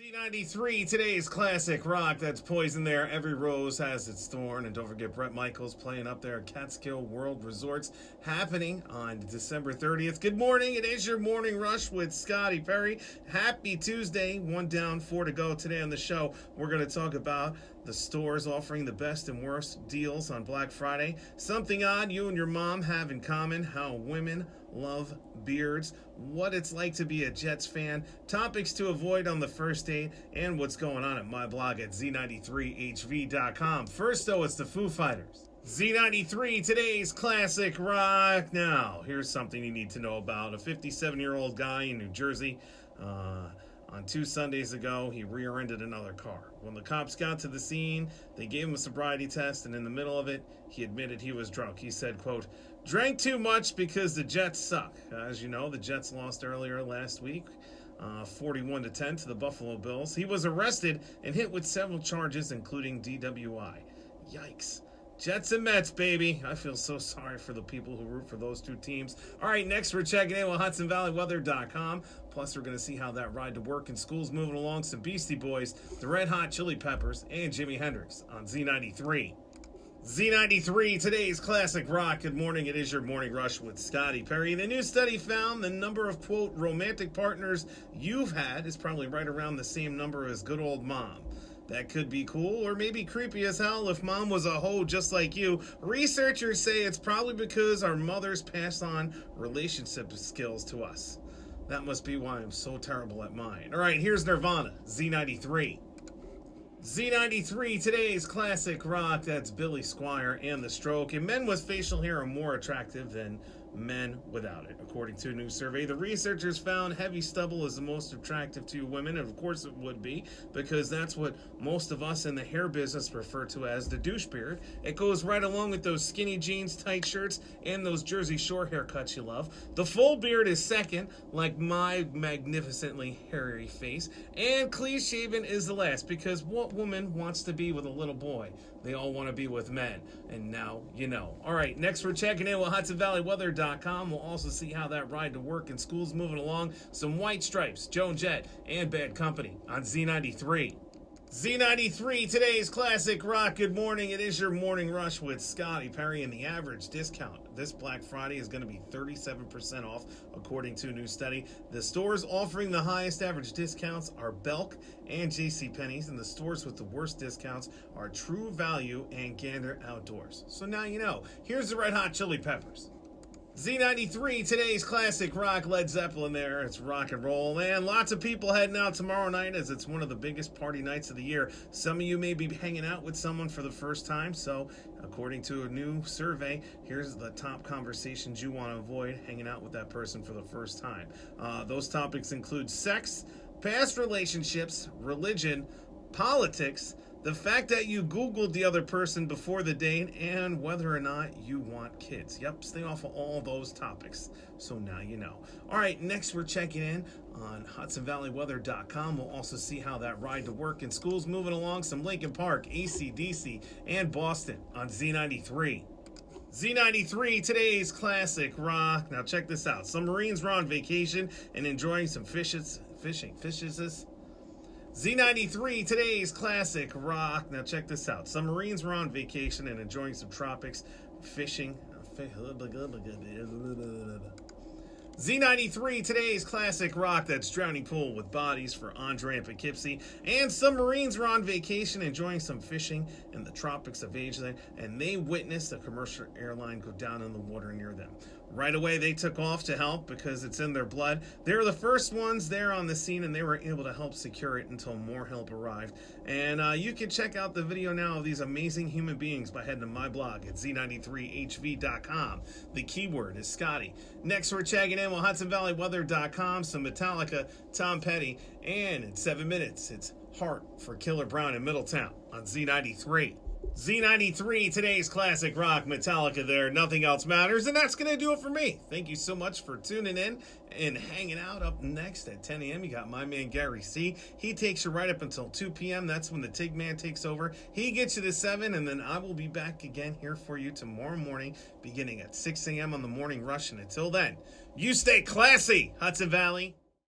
Z93, today's classic rock. That's Poison there. Every rose has its thorn. And don't forget Brett Michaels playing up there at Catskill World Resorts, happening on December 30th. Good morning. It is your morning rush with Scotty Perry. Happy Tuesday. 1 down, 4 to go. Today on the show, we're going to talk about the stores offering the best and worst deals on Black Friday. Something odd you and your mom have in common. How women love beards. What it's like to be a Jets fan. Topics to avoid on the first date. And what's going on at my blog at Z93HV.com. First, though, it's the Foo Fighters. Z93, today's classic rock. Now, here's something you need to know about. A 57-year-old guy in New Jersey, on 2 Sundays ago, he rear-ended another car. When the cops got to the scene, they gave him a sobriety test, and in the middle of it, he admitted he was drunk. He said, quote, "Drank too much because the Jets suck." As you know, the Jets lost earlier last week, 41-10 to the Buffalo Bills. He was arrested and hit with several charges, including DWI. Yikes. Jets and Mets, baby. I feel so sorry for the people who root for those two teams. All right, next we're checking in with HudsonValleyWeather.com. Plus, we're going to see how that ride to work and school's moving along. Some Beastie Boys, the Red Hot Chili Peppers, and Jimi Hendrix on Z93. Z93, today's classic rock. Good morning. It is your morning rush with Scotty Perry. The new study found the number of, quote, romantic partners you've had is probably right around the same number as good old mom. That could be cool or maybe creepy as hell if mom was a hoe just like you. Researchers say it's probably because our mothers pass on relationship skills to us. That must be why I'm so terrible at mine. All right, here's Nirvana, Z93. Z93, today's classic rock. That's Billy Squier and The Stroke. And men with facial hair are more attractive than men without it. According to a new survey, the researchers found heavy stubble is the most attractive to women, and of course it would be, because that's what most of us in the hair business refer to as the douche beard. It goes right along with those skinny jeans, tight shirts, and those Jersey Shore haircuts you love. The full beard is second, like my magnificently hairy face, and clean-shaven is the last, because what woman wants to be with a little boy? They all want to be with men, and now you know. All right, next we're checking in with HudsonValleyWeather.com. We'll also see how that ride to work and school's moving along. Some White Stripes, Joan Jett, and Bad Company on Z93. Z93, today's classic rock. Good morning. It is your morning rush with Scotty Perry, and the average discount this Black Friday is going to be 37% off, according to a new study. The stores offering the highest average discounts are Belk and JCPenney's, and the stores with the worst discounts are True Value and Gander Outdoors. So now you know. Here's the Red Hot Chili Peppers. Z93, today's classic rock. Led Zeppelin there. It's rock and roll. And lots of people heading out tomorrow night as it's one of the biggest party nights of the year. Some of you may be hanging out with someone for the first time. So, according to a new survey, here's the top conversations you want to avoid hanging out with that person for the first time. Those topics include sex, past relationships, religion, politics, the fact that you Googled the other person before the date, and whether or not you want kids. Yep, stay off of all those topics. So now you know. All right, next we're checking in on HudsonValleyWeather.com. We'll also see how that ride to work and school's moving along. Some Lincoln Park, AC/DC, and Boston on Z93. Z93, today's classic rock. Now check this out. Some Marines were on vacation and enjoying some fishing. Z93, today's classic rock. Now check this out. Some Marines were on vacation and enjoying some tropics fishing. Z93, today's classic rock. That's Drowning Pool with Bodies for Andre and Poughkeepsie. And some Marines were on vacation enjoying some fishing in the tropics of Asia, and they witnessed a commercial airline go down in the water near them. Right away, they took off to help because it's in their blood. They were the first ones there on the scene, and they were able to help secure it until more help arrived. And you can check out the video now of these amazing human beings by heading to my blog at Z93HV.com. The keyword is Scotty. Next, we're checking in with HudsonValleyWeather.com, some Metallica, Tom Petty, and in 7 minutes, it's Heart for Killer Brown in Middletown on Z93. Z93, today's classic rock. Metallica there. Nothing else matters. And that's going to do it for me. Thank you so much for tuning in and hanging out. Up next at 10 a.m., you got my man Gary C. He takes you right up until 2 p.m. That's when the Tig Man takes over. He gets you to 7, and then I will be back again here for you tomorrow morning, beginning at 6 a.m. on the Morning Rush. And until then, you stay classy, Hudson Valley.